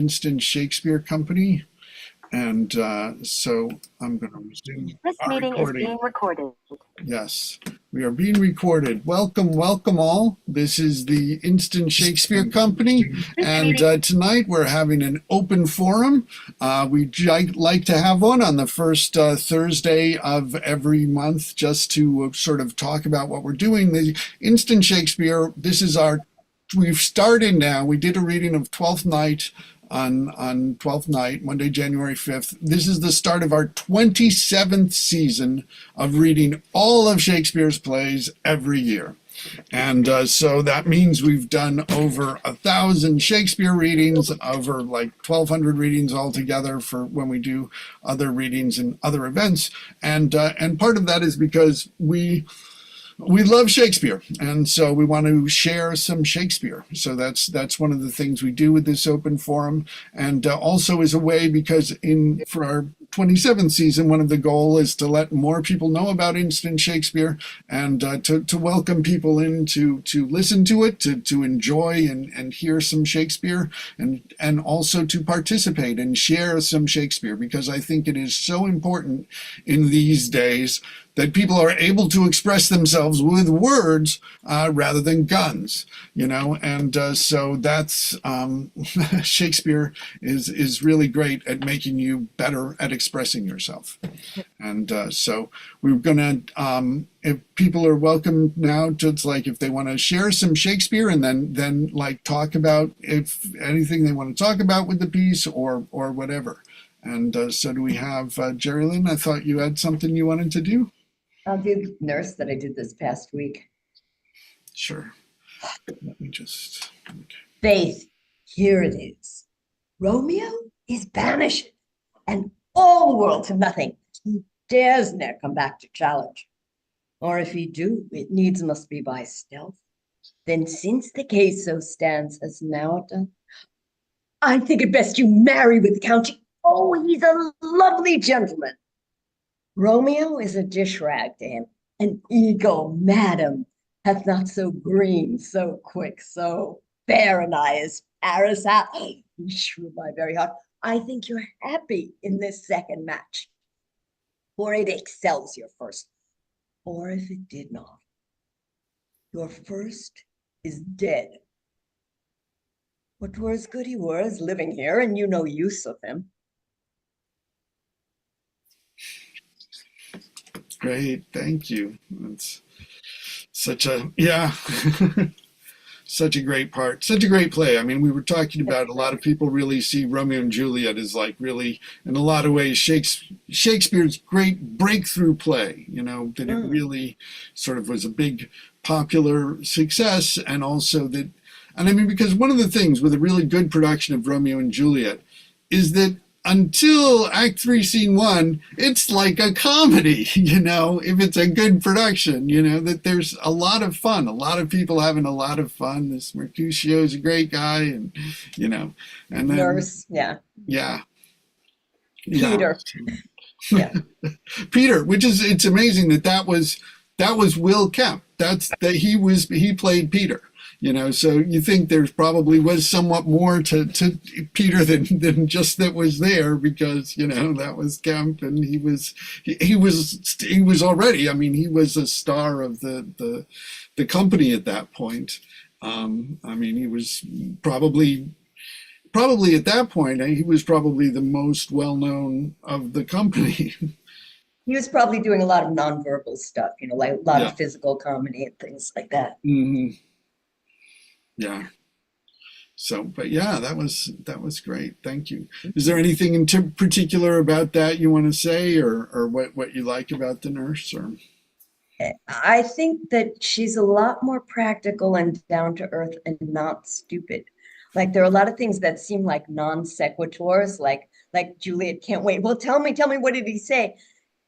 Instant Shakespeare Company. And so I'm going to resume This our meeting is recording. being recorded. Yes, we are being recorded. Welcome, welcome all. This is the Instant Shakespeare Company. And tonight we're having an open forum. We like to have one on the first Thursday of every month just to sort of talk about what we're doing. The Instant Shakespeare, we've started now. We did a reading of Twelfth Night on Twelfth Night, Monday, January 5th. This is the start of our 27th season of reading all of Shakespeare's plays every year. And so that means we've done over 1,000 Shakespeare readings, over like 1,200 readings altogether for when we do other readings and other events. And part of that is because we love Shakespeare, and so we want to share some Shakespeare. So that's one of the things we do with this open forum, and also is a way because for our 27th season, one of the goal is to let more people know about Instant Shakespeare and to welcome people in to listen to it, to enjoy and hear some Shakespeare, and also to participate and share some Shakespeare, because I think it is so important in these days that people are able to express themselves with words rather than guns, and so that's Shakespeare is really great at making you better at expressing yourself. And so we're gonna, if people are welcome now, just like if they want to share some Shakespeare and then like talk about if anything they want to talk about with the piece or whatever. And so do we have Jerry Lynn? I thought you had something you wanted to do. I'll do the nurse that I did this past week. Sure. Let me just. Okay. Faith, here it is. Romeo is banished, and all the world to nothing. He dares ne'er come back to challenge. Or if he do, it needs must be by stealth. Then since the case so stands as now done, I think it best you marry with the Count. Oh, he's a lovely gentleman. Romeo is a dish rag to him, an eagle, madam, hath not so green, so quick, so fair an eye as Paris hath. Shrew my very heart, I think you're happy in this second match, for it excels your first. Or if it did not, your first is dead. But 'twere as good he were as living here, and you no use of him. Great, thank you. That's such a such a great part, such a great play. I mean, we were talking about a lot of people really see Romeo and Juliet as like really, in a lot of ways, Shakespeare's great breakthrough play. That it really sort of was a big popular success, and also that, and I mean, because one of the things with a really good production of Romeo and Juliet is that until Act 3, Scene 1, it's like a comedy, if it's a good production, that there's a lot of fun, a lot of people having a lot of fun. This Mercutio is a great guy, and, and then, Nurse, yeah. Peter. Yeah. Peter, it's amazing that was Will Kemp. He played Peter. So you think there's probably was somewhat more to Peter than just that was there, because that was Kemp, and he was already, I mean, he was a star of the company at that point. I mean, he was probably at that point, he was probably the most well-known of the company. He was probably doing a lot of nonverbal stuff, like a lot of physical comedy and things like that. Mm-hmm. Yeah. So, but yeah, that was great. Thank you. Is there anything in particular about that you want to say, or what you like about the nurse? Or I think that she's a lot more practical and down to earth and not stupid. Like there are a lot of things that seem like non sequiturs, like Juliet can't wait. Well, tell me, what did he say?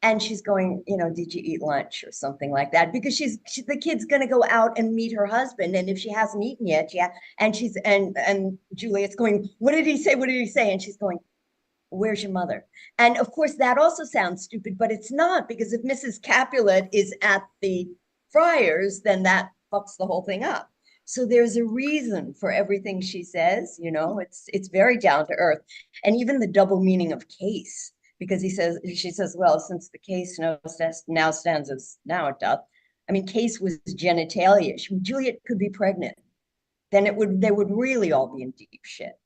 And she's going, did you eat lunch or something like that? Because the kid's going to go out and meet her husband. And if she hasn't eaten yet, and Juliet's going, what did he say? What did he say? And she's going, where's your mother? And of course, that also sounds stupid, but it's not, because if Mrs. Capulet is at the Friars, then that fucks the whole thing up. So there's a reason for everything she says, you know, it's very down to earth. And even the double meaning of case, because she says, well, since the case now stands as now it doth. I mean, case was genitalia. Juliet could be pregnant. Then they would really all be in deep shit.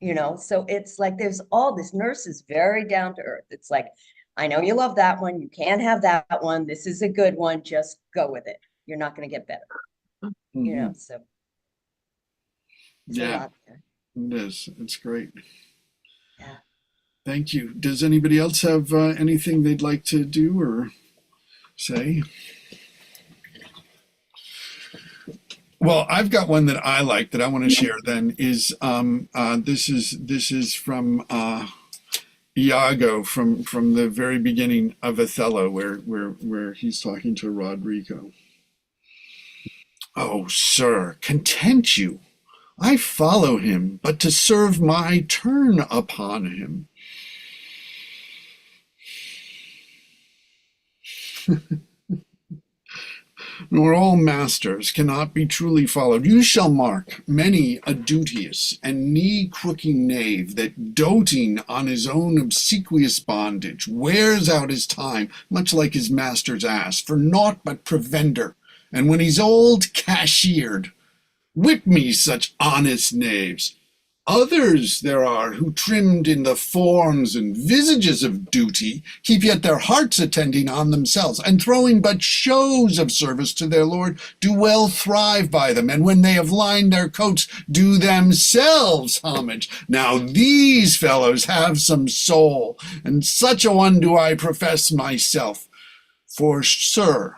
You know, so it's like there's all this nurse is very down to earth. It's like, I know you love that one. You can't have that one. This is a good one. Just go with it. You're not going to get better. You know, so it's a Yeah, lot there. it is. It's great. Yeah. Thank you. Does anybody else have anything they'd like to do or say? Well, I've got one that I like that I want to share. Then is this is from Iago from the very beginning of Othello, where he's talking to Rodrigo. Oh, sir, content you. I follow him, but to serve my turn upon him. Nor all masters cannot be truly followed. You shall mark many a duteous and knee-crooking knave that, doting on his own obsequious bondage, wears out his time, much like his master's ass, for naught but provender, and when he's old, cashiered. Whip me such honest knaves. Others there are who, trimmed in the forms and visages of duty, keep yet their hearts attending on themselves, and throwing but shows of service to their lord, do well thrive by them, and when they have lined their coats, do themselves homage. Now these fellows have some soul, and such a one do I profess myself. For, sir,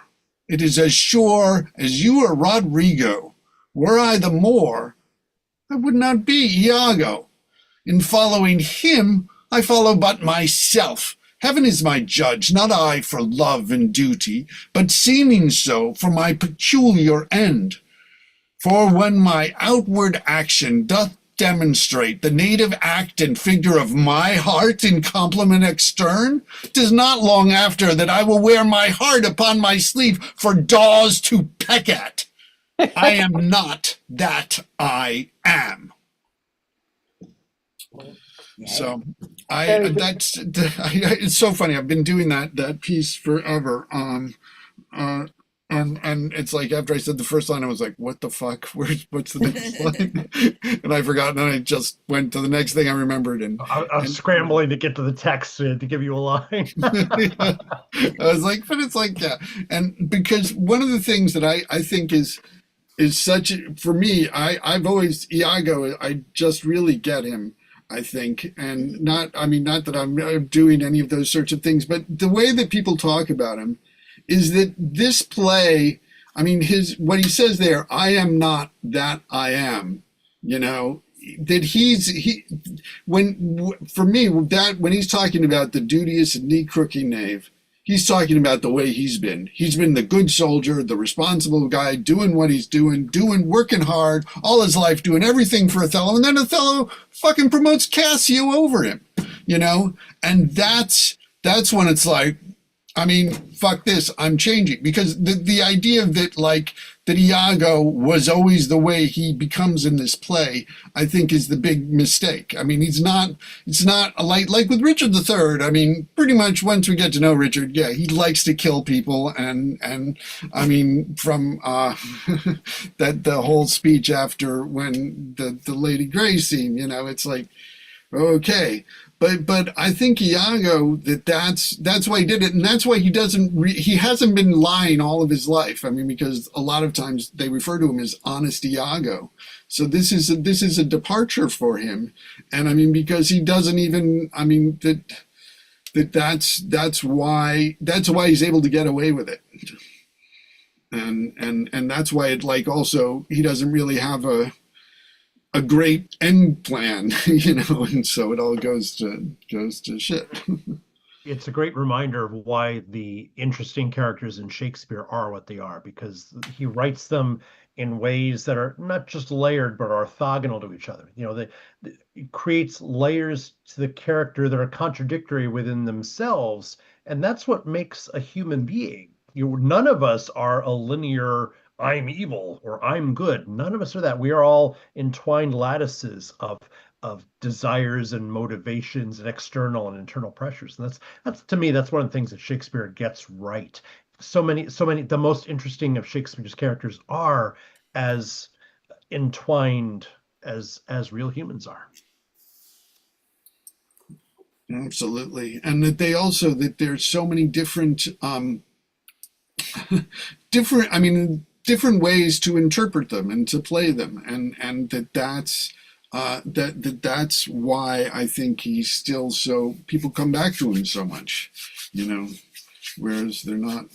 it is as sure as you are Rodrigo. Were I the Moor, I would not be Iago. In following him, I follow but myself. Heaven is my judge, not I for love and duty, but seeming so for my peculiar end. For when my outward action doth demonstrate the native act and figure of my heart in compliment extern, 'tis not long after that I will wear my heart upon my sleeve for daws to peck at. I am not that I am. So it's so funny. I've been doing that piece forever. And it's like after I said the first line, I was like, "What the fuck? What's the next line?" And I forgot, and I just went to the next thing I remembered. I was scrambling to get to the text to give you a line. Yeah. I was like, but it's like, yeah, and because one of the things that I think is such for me, I've always Iago. I just really get him. I think, and not that I'm doing any of those sorts of things, but the way that people talk about him is that this play, I mean, what he says there, I am not that I am, you know, that for me, that when he's talking about the duteous and knee-crooking knave, he's talking about the way he's been. He's been the good soldier, the responsible guy, doing what he's doing, working hard, all his life, doing everything for Othello, and then Othello fucking promotes Cassio over him, you know? And that's when it's like, I mean, fuck this, I'm changing. Because the idea that that Iago was always the way he becomes in this play, I think is the big mistake. I mean, it's not like with Richard III. I mean, pretty much once we get to know Richard, yeah, he likes to kill people. And I mean, from that the whole speech after when the Lady Grey scene, you know, it's like, okay. But I think Iago that's why he did it, and that's why he hasn't been lying all of his life. I mean, because a lot of times they refer to him as Honest Iago. So this is a departure for him, and I mean because he doesn't even that's why he's able to get away with it, and that's why it like also he doesn't really have a great end plan, you know, and so it all goes to shit. It's a great reminder of why the interesting characters in Shakespeare are what they are, because he writes them in ways that are not just layered, but orthogonal to each other. You know, it creates layers to the character that are contradictory within themselves. And that's what makes a human being. None of us are a linear I'm evil or I'm good. None of us are that. We are all entwined lattices of desires and motivations and external and internal pressures. And that's to me, that's one of the things that Shakespeare gets right. So many, the most interesting of Shakespeare's characters are as entwined as real humans are. Absolutely. And that they also, that there's so many different, I mean, different ways to interpret them and to play them. And that's why I think he's still so, people come back to him so much, you know, whereas they're not,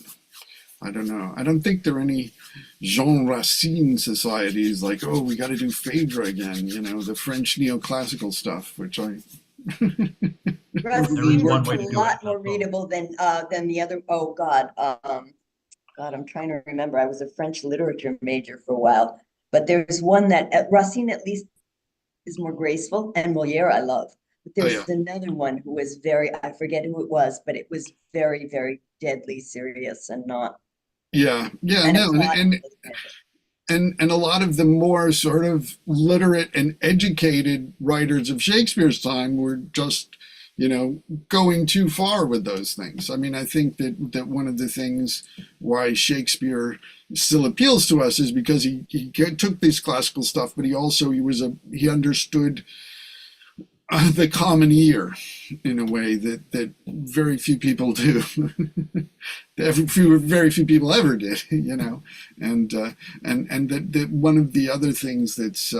I don't know. I don't think there are any Jean Racine societies like, oh, we got to do Phaedra again, you know, the French neoclassical stuff, which I. There is Racine one was way a to do it. lot That's more all. readable than the other. Oh God, I'm trying to remember. I was a French literature major for a while, but there's one that Racine at least is more graceful, and Moliere I love. But Oh there's yeah, another one who was I forget who it was, but it was very, very deadly serious and not yeah, kind of no, plotty a little bit. and a lot of the more sort of literate and educated writers of Shakespeare's time were just, you know, going too far with those things. I mean, I think that one of the things why Shakespeare still appeals to us is because he took this classical stuff, but he understood the common ear in a way that very few people do. Very few people ever did, you know, and that one of the other things that's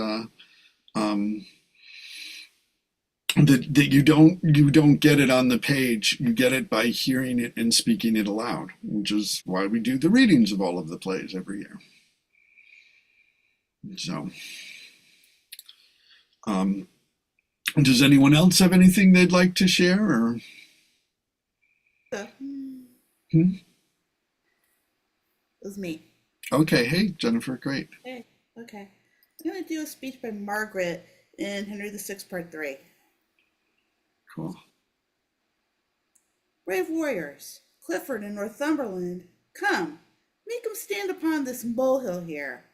um, that you don't get it on the page, you get it by hearing it and speaking it aloud, which is why we do the readings of all of the plays every year. So, um, does anyone else have anything they'd like to share? Or So, hmm? it was me. Okay, hey Jennifer, great, Hey, okay. I'm going to do a speech by Margaret in Henry VI, Part 3. cool. Brave warriors, Clifford and Northumberland, come, make 'em stand upon this molehill here.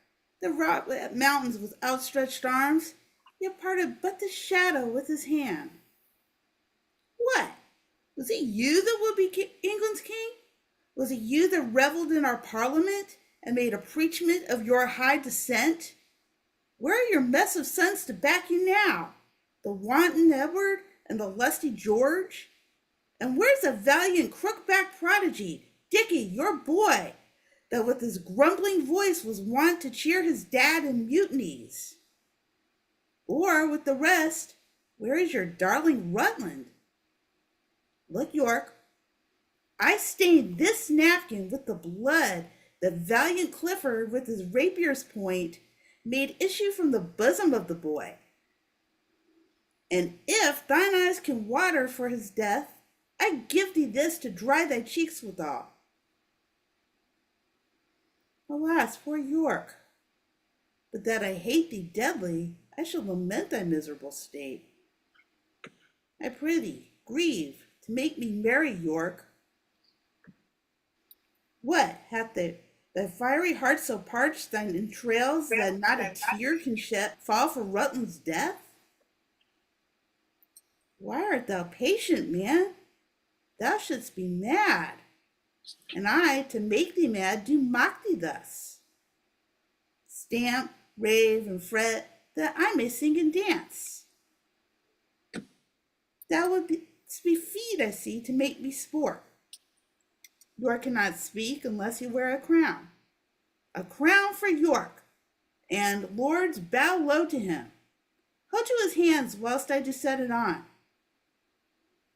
The rock mountains with outstretched arms, yet parted but the shadow with his hand. What? Was it you that would be England's king? Was it you that revelled in our parliament and made a preachment of your high descent? Where are your mess of sons to back you now? The wanton Edward and the lusty George? And where's the valiant crook-backed prodigy, Dicky, your boy, that with his grumbling voice was wont to cheer his dad in mutinies? Or with the rest, where is your darling Rutland? Look, York, I stained this napkin with the blood that valiant Clifford with his rapier's point made issue from the bosom of the boy. And if thine eyes can water for his death, I give thee this to dry thy cheeks withal. Alas, poor York, but that I hate thee deadly, I shall lament thy miserable state. I prithee, grieve to make me merry, York. What, hath thy fiery heart so parched thine entrails that not a tear can fall for Rutland's death? Why art thou patient, man? Thou shouldst be mad, and I, to make thee mad, do mock thee thus. Stamp, rave, and fret, that I may sing and dance. Thou wouldst be feed, I see, to make me sport. York cannot speak unless he wear a crown. A crown for York, and lords bow low to him. Hold to his hands whilst I do set it on.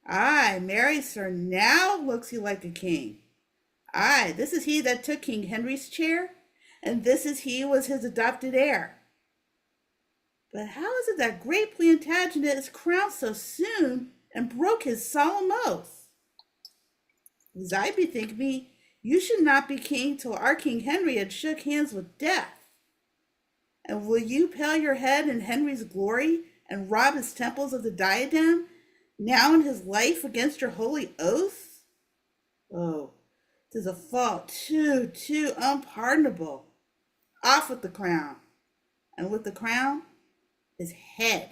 Ay, marry, sir, now looks he like a king. Ay, this is he that took King Henry's chair, and this is he was his adopted heir. But how is it that great Plantagenet is crowned so soon and broke his solemn oath? As I bethink me, you should not be king till our King Henry had shook hands with death. And will you pale your head in Henry's glory and rob his temples of the diadem, now in his life against your holy oath? Oh, 'tis a fault too unpardonable. Off with the crown. And with the crown, his head.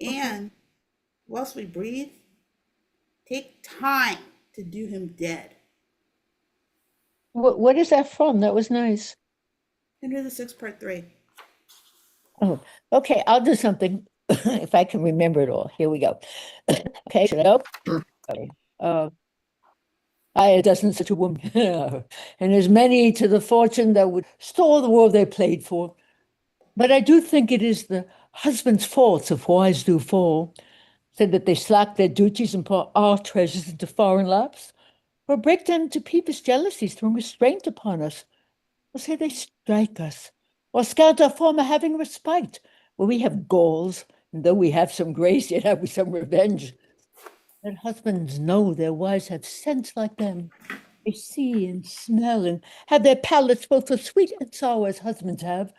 And whilst we breathe, take time to do him dead. What is that from? That was nice. Henry the Sixth, Part 3. Oh, okay, I'll do something if I can remember it all. Here we go. Okay, should I go? Sure. Okay. I doesn't such a woman, and there's many to the fortune that would store the world they played for. But I do think it is the husband's faults if wives do fall, said that they slack their duties and pour our treasures into foreign laps, or break them to peevish jealousies through restraint upon us, or say they strike us, or scout our former having respite, where we have galls, and though we have some grace, yet have we some revenge. Let husbands know their wives have sense like them. They see and smell and have their palates both for sweet and sour as husbands have.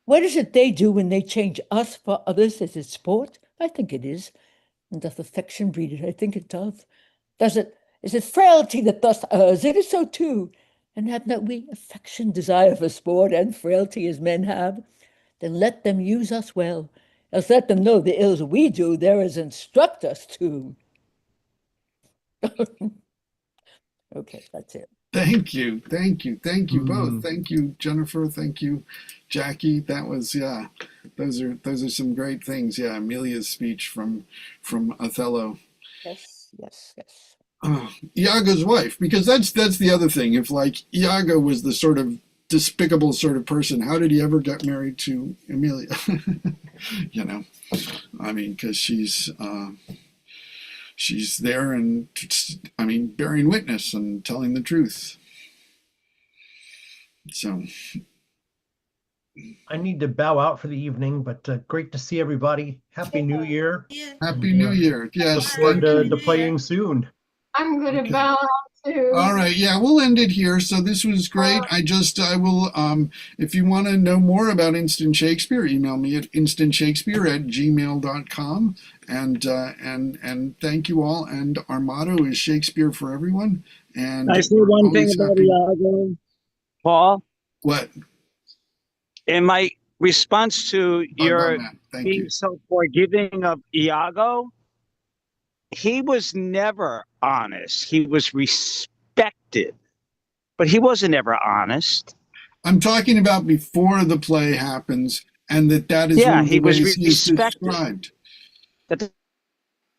What is it they do when they change us for others? Is it sport? I think it is. And doth affection breed it? I think it doth. Is it frailty that thus errs? It is so too. And have not we affection, desire for sport, and frailty as men have? Then let them use us well, else let them know the ills we do, there is instruct us to. Okay, that's it. Thank you. Thank you. Thank you both. Mm. Thank you, Jennifer. Thank you, Jackie. That was, yeah, those are some great things. Yeah, Amelia's speech from Othello. Yes, yes, yes. Iago's wife, because that's the other thing. If like Iago was the sort of despicable sort of person, how did he ever get married to Amelia? You know, I mean, because she's there and I mean bearing witness and telling the truth. So I need to bow out for the evening, but great to see everybody. Happy New Year. Yeah. happy New Year. Yes, Look thank forward you. to playing soon. I'm gonna Okay. bow out too. All right, yeah, we'll end it here. So this was great. I will, if you want to know more about Instant Shakespeare, email me at instantshakespeare@gmail.com. And thank you all. And our motto is Shakespeare for everyone. And Can I say we're one thing always about happy- Iago, Paul? What? In my response to your Matt. Thank being you. so forgiving of Iago, he was never honest. He was respected, but he wasn't ever honest. I'm talking about before the play happens, and that is Yeah, one of the he was ways he is respected. described. That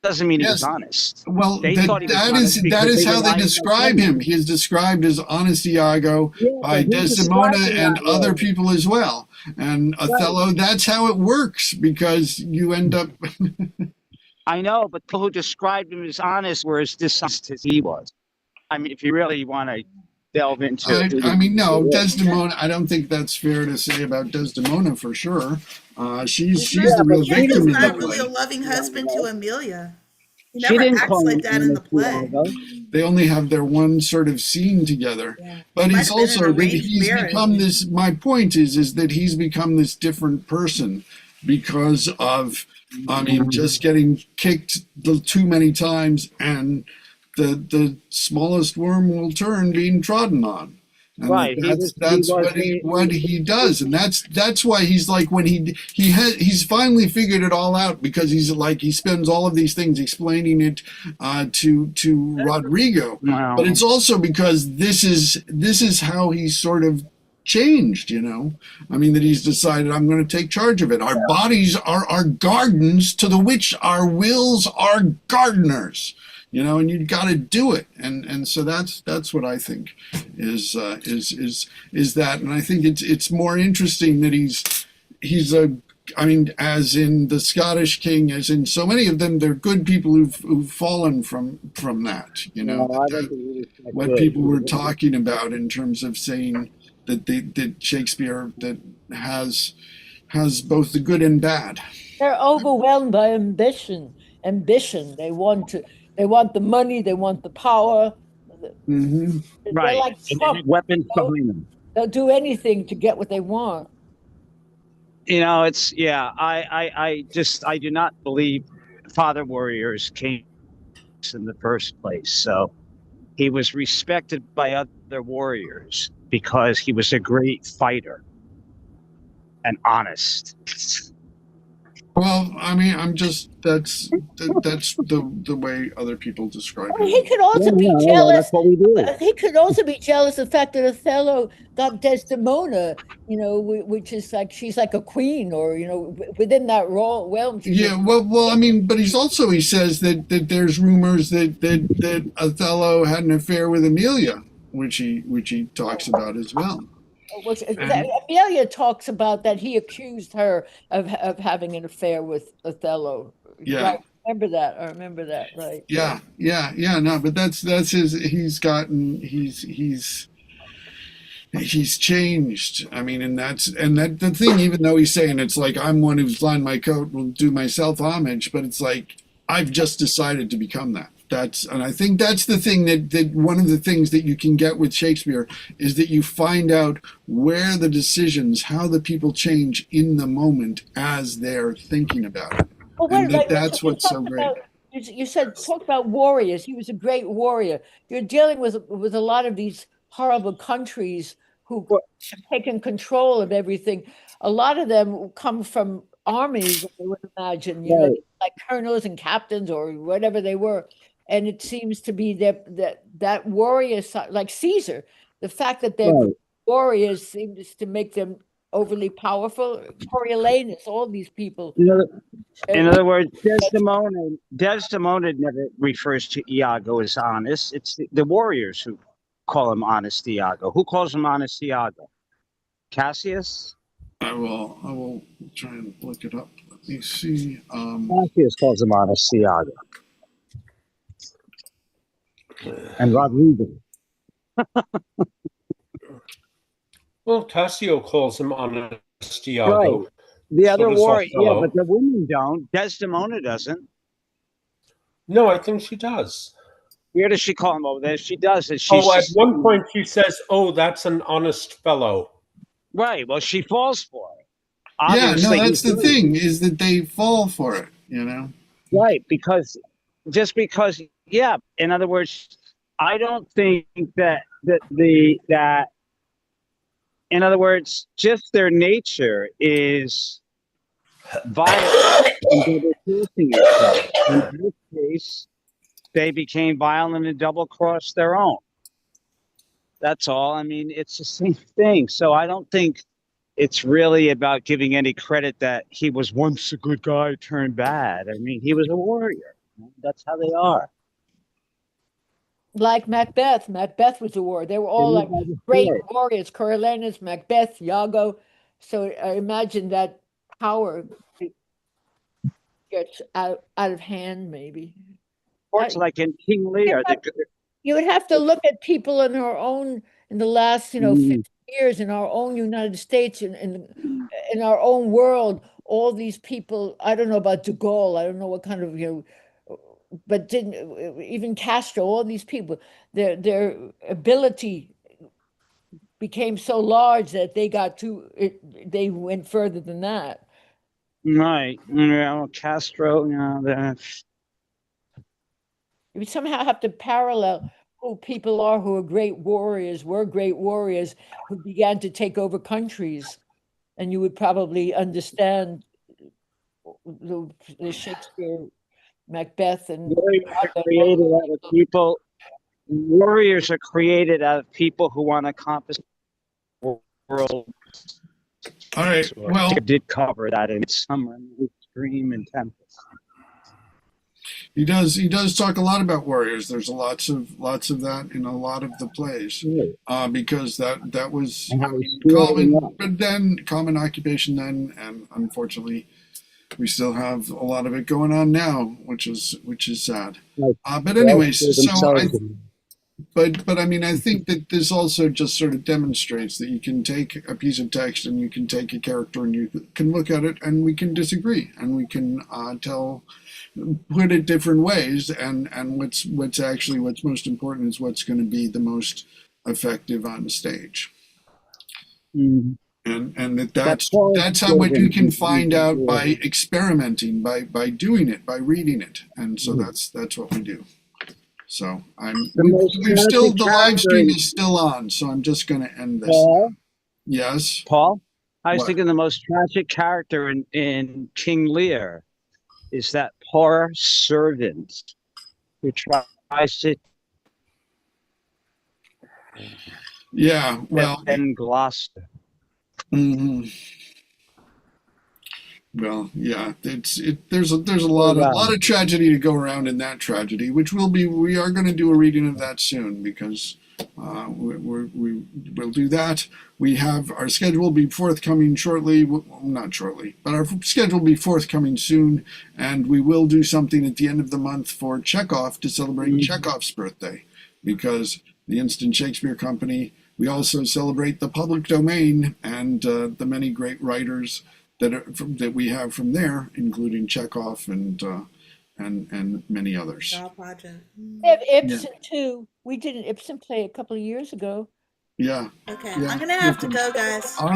doesn't mean he was Yes. honest. Well, They thought he was honest that because is they how they relied on describe him. him. He is described as honest Iago Yeah, by but he Desdemona described him and that other way. people as well. And Othello, that's how it works because you end up. I know, but people who described him as honest were as dishonest as he was. I mean, if you really want to delve into I mean, no, Desdemona. I don't think that's fair to say about Desdemona for sure. She's Yeah, the real but she victim He's of not the really play. a loving husband to Amelia. He She never didn't acts call like him that in the honest, play. Iago. They only have their one sort of scene together. Yeah. But Might it's have been an also that arranged he's marriage. become this. My point is that he's become this different person because of, I mean, just getting kicked too many times, and the smallest worm will turn being trodden on. And Right, that's what he does, and that's why he's like when he's finally figured it all out because he's like he spends all of these things explaining it to Rodrigo, Wow. but it's also because this is how he's sort of changed, you know. I mean that he's decided I'm going to take charge of it. Our bodies are our gardens to the which our wills are gardeners. You know, and you've got to do it, and so that's what I think is that, and I think it's more interesting that he's I mean, as in the Scottish king, as in so many of them, they're good people who've fallen from that. You know, No, I don't think he was that what good. people were talking about in terms of saying that Shakespeare that has both the good and bad. They're overwhelmed by ambition. They want the money, they want the power. Mm-hmm. They're Right. like And they Trump. had weapons you know? behind them. They'll do anything to get what they want. You know, it's I do not believe father warriors came in the first place. So he was respected by other other warriors because he was a great fighter and honest. Well, I mean, that's the way other people describe Well, he him. could also be Well, that's jealous. what we do. He could also be jealous of the fact that Othello got Desdemona, which is like she's like a queen, or within that role realm. She's Yeah, well, I mean, but he says that there's rumors that Othello had an affair with Amelia, which he talks about as well. And Amelia talks about that he accused her of having an affair with Othello. yeah, Right? Remember that? I remember that. Right. yeah. No, but that's his. He's changed. I mean, and that the thing. Even though he's saying it's like I'm one who's lined my coat, will do myself homage, but it's like I've just decided to become that. And I think that's the thing that one of the things that you can get with Shakespeare is that you find out where the decisions, how the people change in the moment as they're thinking about it, Well, and like that's you what's so talked great. about, you said talk about warriors. He was a great warrior. You're dealing with a lot of these horrible countries who Well, have taken control of everything. A lot of them come from armies, I would imagine, right, like colonels and captains or whatever they were. And it seems to be that warrior side, like Caesar, the fact that they're right. warriors seems to make them overly powerful. Coriolanus, all these people. In other words, Desdemona never refers to Iago as honest. It's the warriors who call him honest Iago. Who calls him honest Iago? Cassius? I will try and look it up. Let me see. Cassius calls him honest Iago. And Rodrigo. Well, Tassio calls him honest Right. Iago. The So other does warrior, yeah, Othello. but the women don't. Desdemona doesn't. No, I think she does. Where does she call him over there? She does. And she's Oh, at just, one point she says, "Oh, that's an honest fellow." right. Well, she falls for it. Yeah, no, Obviously, that's the he's thing is that they fall for it. right, because just because, yeah. In other words, I don't think that in other words, just their nature is violent and double crossing each other. In this case, they became violent and double crossed their own. That's all. I mean, it's the same thing. So I don't think it's really about giving any credit that he was once a good guy turned bad. I mean, he was a warrior. That's how they are. Like Macbeth. Macbeth was a warrior. They were all like great warriors. Coriolanus, Macbeth, Iago. So I imagine that power gets out of hand, maybe. Course, like in King Lear, You would have to look at people in our own, in the last, 50 years in our own United States, in our own world, all these people, I don't know about de Gaulle, I don't know what kind of, but didn't even Castro, all these people, their ability became so large that they went further than that. right. Castro, You would somehow have to parallel who people are who are great warriors, were great warriors who began to take over countries. And you would probably understand the Shakespeare, Macbeth, and created out of people. Warriors are created out of people who want to conquer the world. All right. Well, I did cover that in Summer, Dream, and Tempest. he does talk a lot about warriors. There's lots of that in a lot of the plays, because that was common, but then common occupation then, and unfortunately, we still have a lot of it going on now, which is sad. But anyways, but I mean, I think that this also just sort of demonstrates that you can take a piece of text and you can take a character and you can look at it and we can disagree and we can put it different ways, and what's most important is what's going to be the most effective on stage. Mm-hmm. And that's how what you can find out by experimenting, by doing it, by reading it, and so that's what we do. So The most the live tragic stream character is still on, so I'm just going to end this. Paul, Yes. Paul, I was What? thinking the most tragic character in King Lear is that poor servant who tries to Yeah. Well. defend Gloucester. Mhm. Well, yeah, there's a Oh, lot of tragedy to go around in that tragedy, which we are going to do a reading of that soon because we'll do that. We have our schedule will be forthcoming shortly, well, not shortly, but our schedule will be forthcoming soon, and we will do something at the end of the month for Chekhov to celebrate Chekhov's birthday, because the Instant Shakespeare Company, we also celebrate the public domain and the many great writers that we have from there, including Chekhov and many others. Shaw Project. We have Ibsen too. We did an Ibsen play a couple of years ago. Yeah. Okay, Yeah. I'm gonna have to go, guys. All